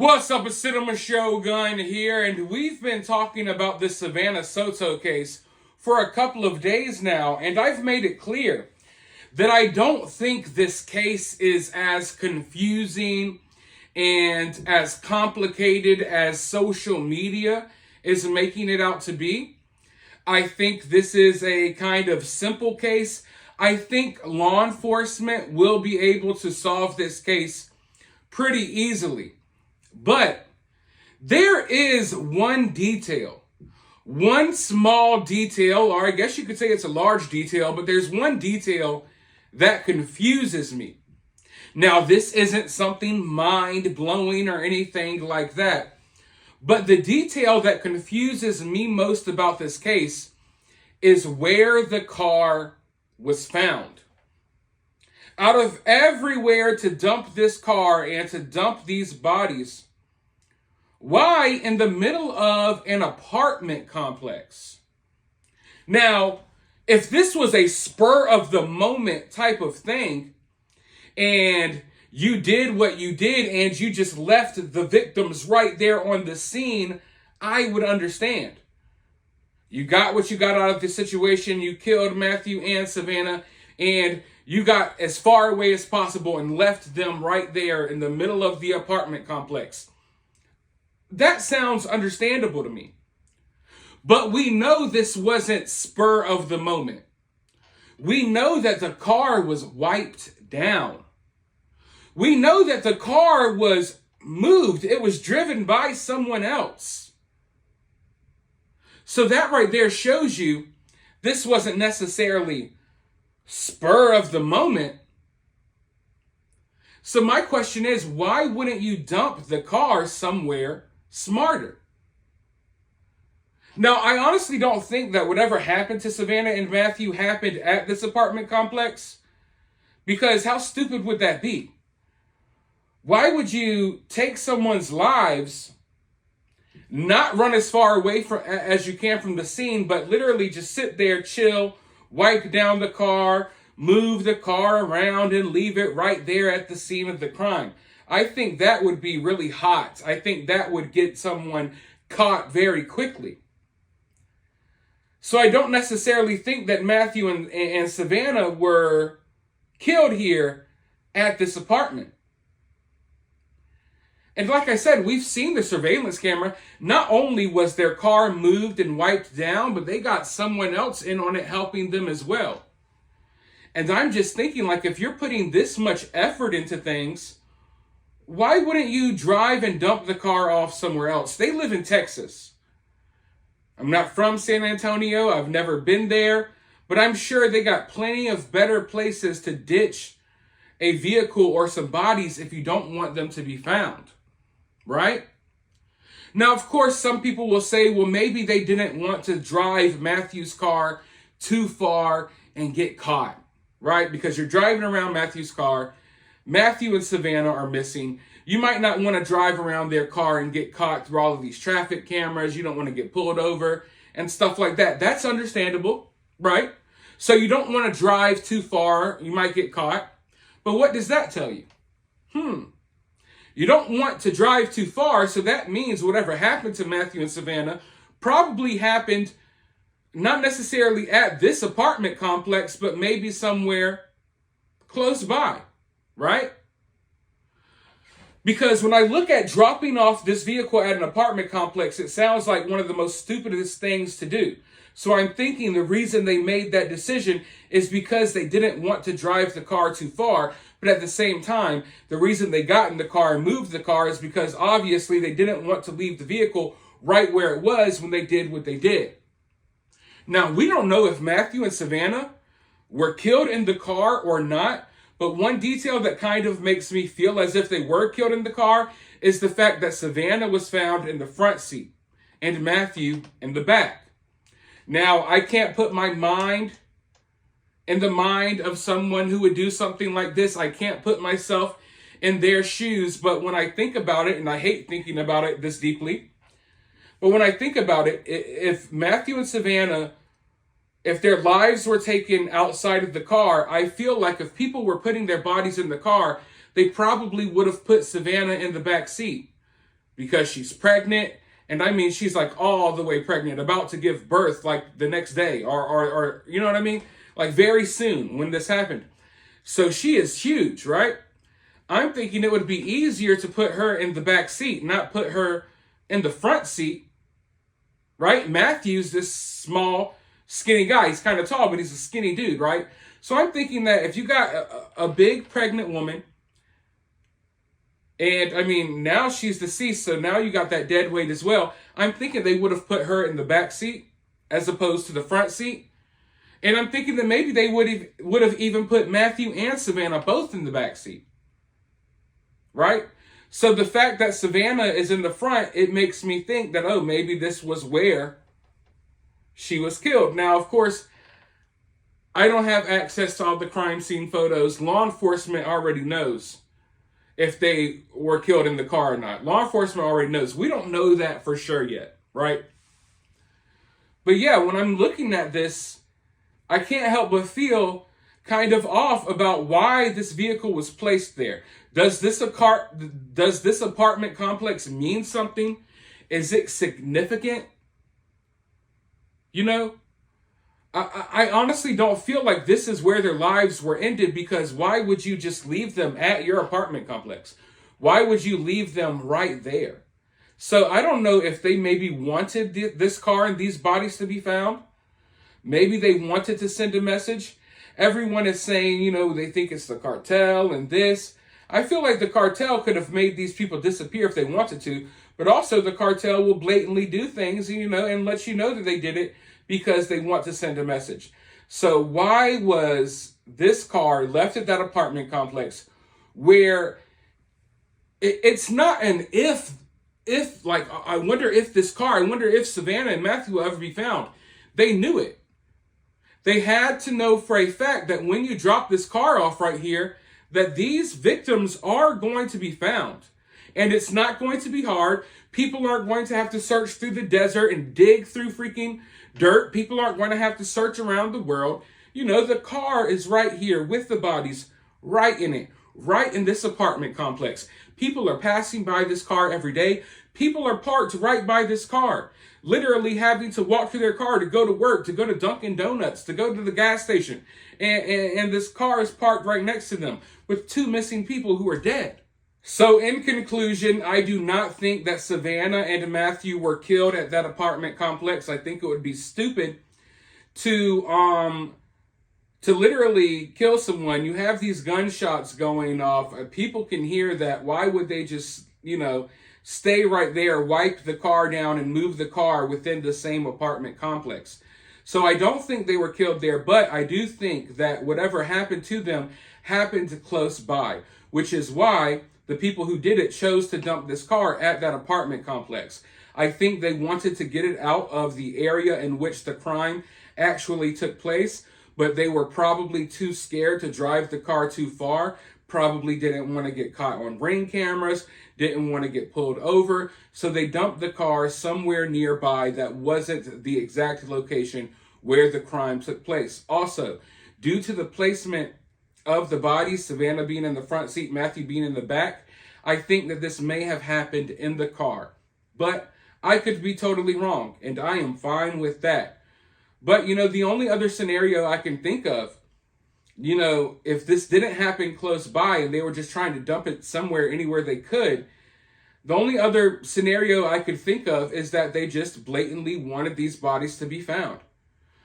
What's up, it's cinemashogun here, and we've been talking about this Savanah Soto case for a couple of days now, and I've made it clear that I don't think this case is as confusing and as complicated as social media is making it out to be. I think this is a kind of simple case. I think law enforcement will be able to solve this case pretty easily. But there is one detail, one small detail, or I guess you could say it's a large detail, but there's one detail that confuses me. Now, this isn't something mind-blowing or anything like that, but the detail that confuses me most about this case is where the car was found. Out of everywhere to dump this car and to dump these bodies, why in the middle of an apartment complex? Now, if this was a spur of the moment type of thing, and you did what you did and you just left the victims right there on the scene, I would understand. You got what you got out of the situation. You killed Matthew and Savanah, and you got as far away as possible and left them right there in the middle of the apartment complex. That sounds understandable to me. But we know this wasn't spur of the moment. We know that the car was wiped down. We know that the car was moved. It was driven by someone else. So that right there shows you this wasn't necessarily spur of the moment. So my question is, why wouldn't you dump the car somewhere smarter? Now, I honestly don't think that whatever happened to Savanah and Matthew happened at this apartment complex, because how stupid would that be? Why would you take someone's lives, not run as far away as you can from the scene, but literally just sit there, chill, wipe down the car, move the car around, and leave it right there at the scene of the crime? I think that would be really hot. I think that would get someone caught very quickly. So I don't necessarily think that Matthew and Savanah were killed here at this apartment. And like I said, we've seen the surveillance camera. Not only was their car moved and wiped down, but they got someone else in on it helping them as well. And I'm just thinking, like, if you're putting this much effort into things, why wouldn't you drive and dump the car off somewhere else? They live in Texas. I'm not from San Antonio. I've never been there, but I'm sure they got plenty of better places to ditch a vehicle or some bodies if you don't want them to be found. Right? Now, of course, some people will say, well, maybe they didn't want to drive Matthew's car too far and get caught, right? Because you're driving around Matthew's car. Matthew and Savanah are missing. You might not want to drive around their car and get caught through all of these traffic cameras. You don't want to get pulled over and stuff like that. That's understandable, right? So you don't want to drive too far. You might get caught. But what does that tell you? You don't want to drive too far, so that means whatever happened to Matthew and Savanah probably happened not necessarily at this apartment complex, but maybe somewhere close by, right? Because when I look at dropping off this vehicle at an apartment complex, it sounds like one of the most stupidest things to do. So I'm thinking the reason they made that decision is because they didn't want to drive the car too far. But at the same time, the reason they got in the car and moved the car is because obviously they didn't want to leave the vehicle right where it was when they did what they did. Now, we don't know if Matthew and Savanah were killed in the car or not. But one detail that kind of makes me feel as if they were killed in the car is the fact that Savanah was found in the front seat and Matthew in the back. Now, I can't put my mind in the mind of someone who would do something like this. I can't put myself in their shoes. But when I think about it, and I hate thinking about it this deeply, but when I think about it, if Matthew and Savanah if their lives were taken outside of the car, I feel like if people were putting their bodies in the car, they probably would have put Savanah in the back seat. because she's pregnant. And I mean, she's like all the way pregnant, about to give birth like the next day or you know what I mean? Like very soon when this happened. So she is huge, right? I'm thinking it would be easier to put her in the back seat, not put her in the front seat, right? Matthew's this small, skinny guy. He's kind of tall, but he's a skinny dude, right? So I'm thinking that if you got a big pregnant woman, and I mean, now she's deceased, so now you got that dead weight as well. I'm thinking they would have put her in the back seat as opposed to the front seat. And I'm thinking that maybe they would have even put Matthew and Savanah both in the back seat. Right? So the fact that Savanah is in the front, it makes me think that, oh, maybe this was where she was killed. Now, of course, I don't have access to all the crime scene photos. Law enforcement already knows if they were killed in the car or not. Law enforcement already knows. We don't know that for sure yet, right? But yeah, when I'm looking at this, I can't help but feel kind of off about why this vehicle was placed there. Does this apartment complex mean something? Is it significant? You know, I honestly don't feel like this is where their lives were ended, because why would you just leave them at your apartment complex? Why would you leave them right there? So I don't know if they maybe wanted this car and these bodies to be found. Maybe they wanted to send a message. Everyone is saying, you know, they think it's the cartel and this. I feel like the cartel could have made these people disappear if they wanted to, but also the cartel will blatantly do things, you know, and let you know that they did it because they want to send a message. So why was this car left at that apartment complex where it's not an if like, I wonder if Savanah and Matthew will ever be found. They knew it. They had to know for a fact that when you drop this car off right here, that these victims are going to be found. And it's not going to be hard. People aren't going to have to search through the desert and dig through freaking dirt. People aren't going to have to search around the world. You know, the car is right here with the bodies right in it, right in this apartment complex. People are passing by this car every day. People are parked right by this car, literally having to walk to their car to go to work, to go to Dunkin' Donuts, to go to the gas station. And this car is parked right next to them with two missing people who are dead. So in conclusion, I do not think that Savanah and Matthew were killed at that apartment complex. I think it would be stupid to literally kill someone. You have these gunshots going off. People can hear that. Why would they just, you know, stay right there, wipe the car down, and move the car within the same apartment complex? So I don't think they were killed there, but I do think that whatever happened to them happened close by, which is why the people who did it chose to dump this car at that apartment complex. I think they wanted to get it out of the area in which the crime actually took place, but they were probably too scared to drive the car too far, probably didn't want to get caught on ring cameras, didn't want to get pulled over, so they dumped the car somewhere nearby that wasn't the exact location where the crime took place. Also, due to the placement of the bodies, Savanah being in the front seat, Matthew being in the back, I think that this may have happened in the car. But I could be totally wrong, and I am fine with that. But, you know, the only other scenario I can think of, you know, if this didn't happen close by and they were just trying to dump it somewhere, anywhere they could, the only other scenario I could think of is that they just blatantly wanted these bodies to be found.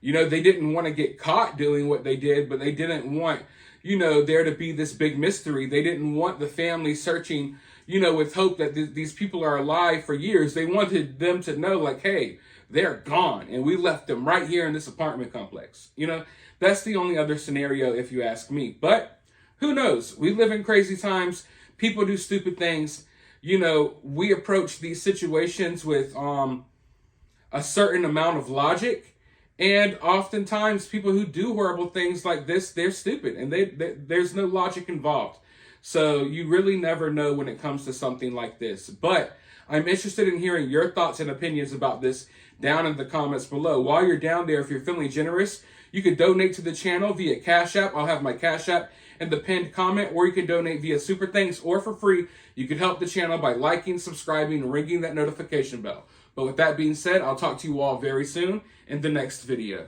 You know, they didn't want to get caught doing what they did, but they didn't want, you know, there to be this big mystery. They didn't want the family searching, you know, with hope that these people are alive for years. They wanted them to know, like, hey, they're gone, and we left them right here in this apartment complex. You know, that's the only other scenario, if you ask me. But who knows? We live in crazy times. People do stupid things. You know, we approach these situations with a certain amount of logic. And oftentimes people who do horrible things like this, they're stupid and there's no logic involved. So you really never know when it comes to something like this. But I'm interested in hearing your thoughts and opinions about this down in the comments below. While you're down there, if you're feeling generous, you could donate to the channel via Cash App. I'll have my Cash App in the pinned comment, or you can donate via Super Thanks, or for free. You could help the channel by liking, subscribing, and ringing that notification bell. But with that being said, I'll talk to you all very soon in the next video.